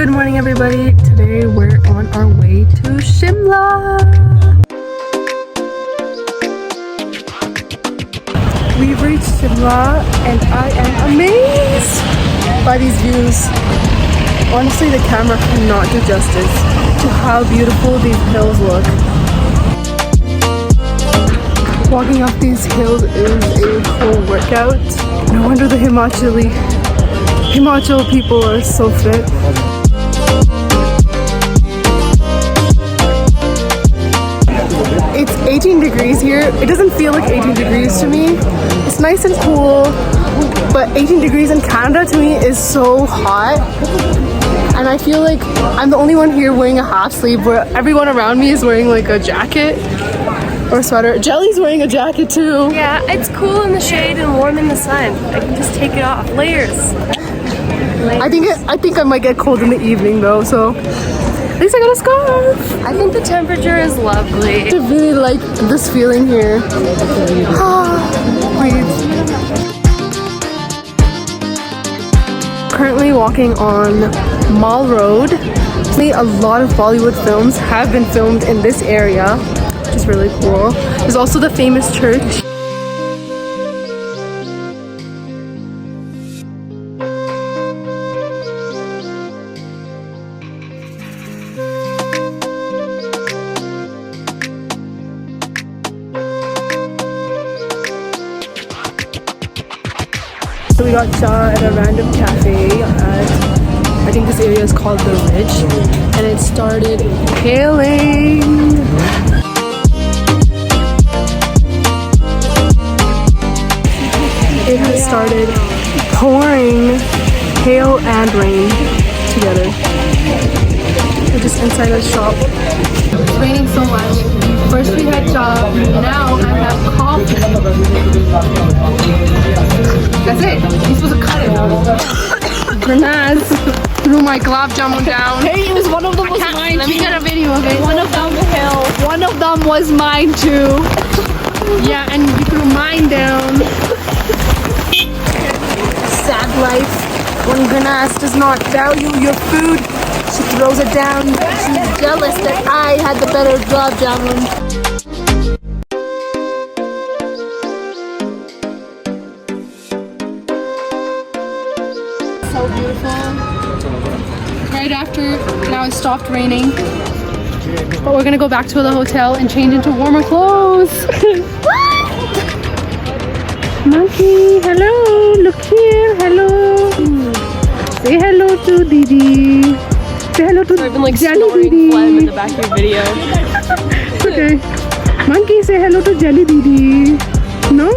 Good morning everybody. Today we're on our way to Shimla. We've reached Shimla and I am amazed by these views. Honestly, the camera cannot do justice to how beautiful these hills look. Walking up these hills is a cool workout. No wonder the Himachal people are so fit. It's 18 degrees here. It doesn't feel like 18 degrees to me. It's nice and cool, but 18 degrees in Canada to me is so hot. And I feel like I'm the only one here wearing a half sleeve where everyone around me is wearing like a jacket or a sweater. Jelly's wearing a jacket too. Yeah, it's cool in the shade and warm in the sun. I can just take it off. Layers. I think I might get cold in the evening though, so at least I got a scarf. I think the temperature is lovely. I really like this feeling here. Breathe. Currently walking on Mall Road. A lot of Bollywood films have been filmed in this area, which is really cool. There's also the famous church. So we got cha at a random cafe at, I think this area is called The Ridge, and it started hailing. It has started pouring hail and rain together. We're just inside a shop. It's raining so much. First we had cha, now I have coffee. That's it. You're supposed to cut it. Grenades threw my glove jamun down. Hey, it was one of them was mine. Let me get a video of it. One of them the hill. One of them was mine too. Yeah, and you threw mine down. Sad life. When Grenades does not value your food, she throws it down. She's jealous that I had the better glove jamun. So beautiful. Right after, now it stopped raining. But we're gonna go back to the hotel and change into warmer clothes. Monkey, hello, look here, hello. Say hello to Didi. Say hello to I've been like Jelly snoring Didi. phlegm in the back of your video. Okay. Monkey, say hello to Jelly Didi. No?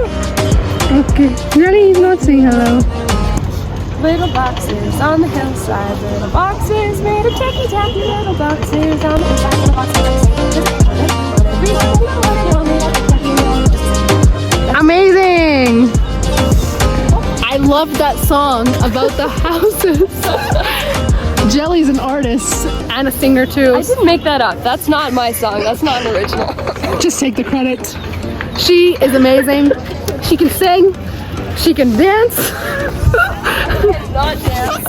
Okay. Jelly is not saying hello. Little boxes on the hillside. Little boxes made of tacky little boxes on the hillside. Little boxes. Amazing! I love that song about the houses. Jelly's an artist and a singer too. I didn't make that up. That's not my song. That's not an original. Just take the credit. She is amazing. She can sing. She can dance. Not dance.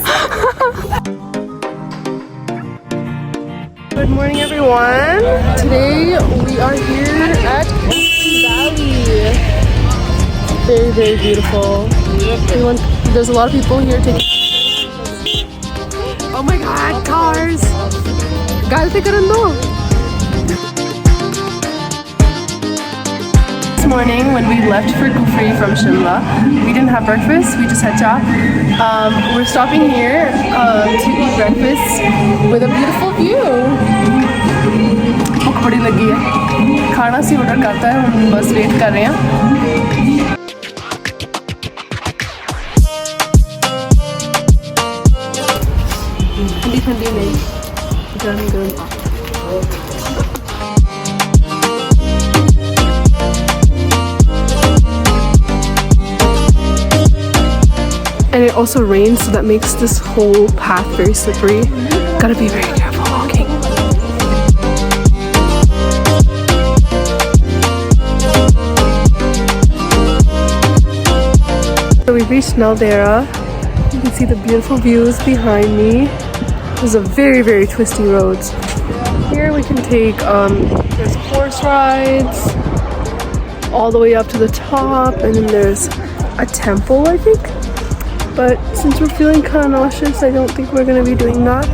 Good morning everyone. Today we are here at Valley. Very, very beautiful. There's a lot of people here taking. Oh my god, cars! Galte karan do. This morning when we left for Kufri from Shimla, we didn't have breakfast, we just had cha. We're stopping here to eat breakfast with a beautiful view. भूख बड़ी लगी है. खाना सी order करता है, हम बस wait कर रहे हैं. ठंडी नहीं, गर्म गर्म. And it also rains, so that makes this whole path very slippery. Gotta be very careful walking. So we've reached Naldehra. You can see the beautiful views behind me. This is a very twisty roads. Here we can take there's horse rides all the way up to the top, and then there's a temple, I think. But since we're feeling kind of nauseous, I don't think we're gonna be doing that.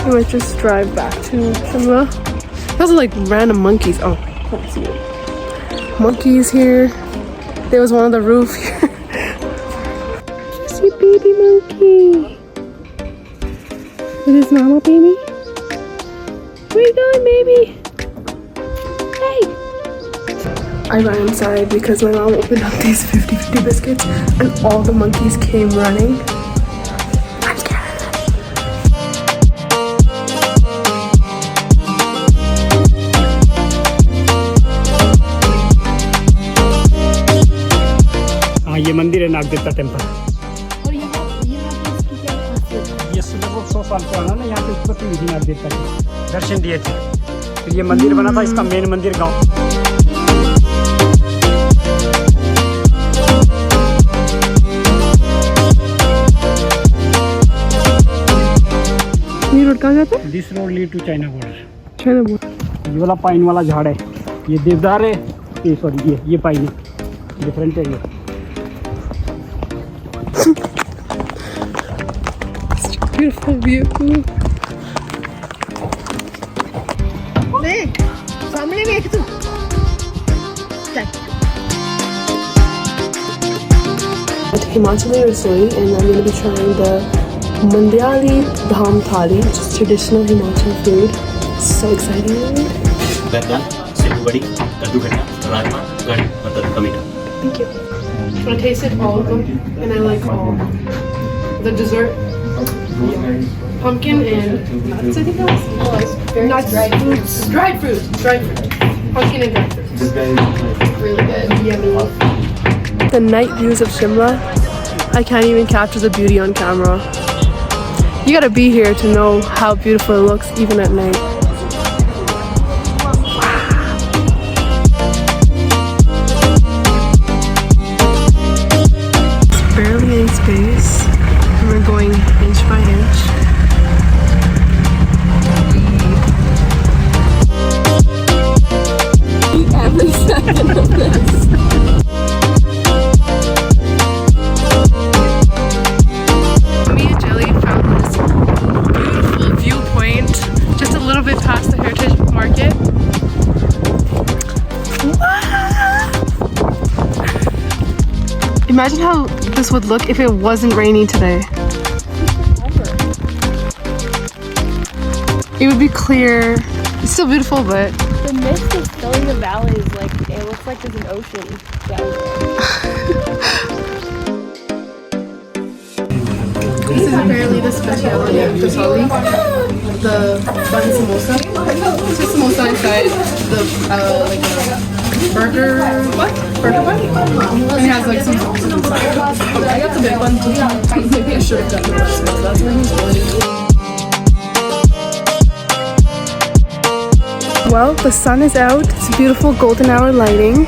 We might just drive back to Shimla. Those are like random monkeys. Oh, I can't see it. Monkeys here. There was one on the roof here. See baby monkey. With his mama, baby. Where you going, baby? Hey! I ran inside because my mom opened up these 50-50 biscuits and all the monkeys came running. I'm scared. हाँ ये मंदिर है नागदेवता temple. और यहाँ इसकी क्या खासियत है? ये लगभग 100 साल पुराना ना, यहाँ पे उत्पत्ति हुई थी नागदेवता की, दर्शन दिए थे, फिर ये मंदिर बना था। इसका मेन मंदिर गाँव। ये रोड कहाँ जाता है? This road lead to China border. China border. ये वाला पाइन वाला झाड़ है, ये देवदार है, ये सॉरी ये पाइन है, डिफरेंट है ये। Beautiful view. सामने देख तू। Himachali rasoi, and I'm going to be trying the Mandyali Dham Thali, which is traditional Himachali food. So excited. बैगन, सेव बड़ी, कद्दू कटिया, राजमा, कढ़ी, मटर, टमाटर। Thank you. I tasted all of them, and I like all. The dessert, pumpkin and nuts, I think that was. Nuts, dried fruits. Dried fruit. Pumpkin and dried fruits. Really good. Yummy. The night views of Shimla, I can't even capture the beauty on camera. You gotta be here to know how beautiful it looks even at night. It's barely any space, and we're going inch by inch. Every second of this. Me and Jelly found this beautiful viewpoint just a little bit past the Heritage Market. Imagine how this would look if it wasn't raining today. It would be clear. It's still beautiful, but The mist is filling the valleys, like it looks like there's an ocean down there. this is apparently the specialty of Kasali, the bun samosa. It's just samosa inside the burger, burger bun? And it has like some sauce inside. I got the big one. Maybe I should have done the bun samosa. That's what he's really. Well, the sun is out. It's beautiful golden hour lighting.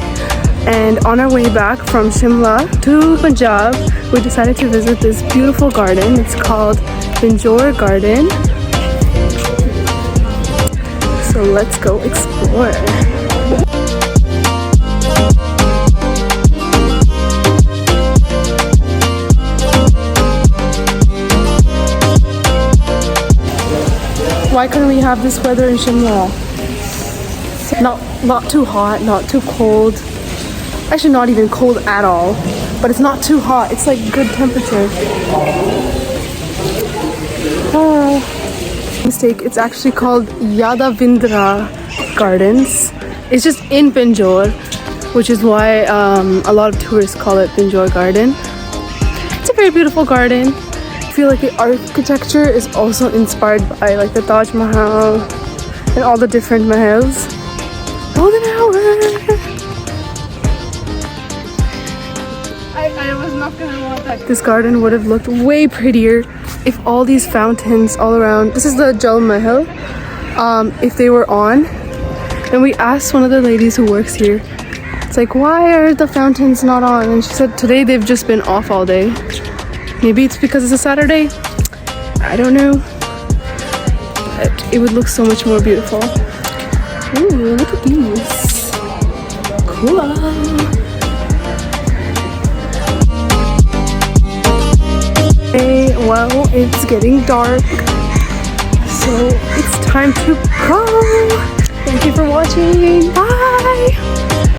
And on our way back from Shimla to Punjab, we decided to visit this beautiful garden. It's called Binjore Garden. So let's go explore. Why couldn't we have this weather in Shimla? Not too hot, not too cold. Actually, not even cold at all. But it's not too hot. It's like good temperature. Mistake. It's actually called Yadavindra Gardens. It's just in Binjore, which is why a lot of tourists call it Binjore Garden. It's a very beautiful garden. I feel like the architecture is also inspired by like the Taj Mahal and all the different mahals. Golden hour! I was not gonna want that. This garden would have looked way prettier if all these fountains all around, this is the Jal Mahal, if they were on. And we asked one of the ladies who works here, it's like, why are the fountains not on? And she said today they've just been off all day. Maybe it's because it's a Saturday. I don't know, but it would look so much more beautiful. Ooh, look at these. Cool. Okay, well, it's getting dark, so it's time to go. Thank you for watching. Bye.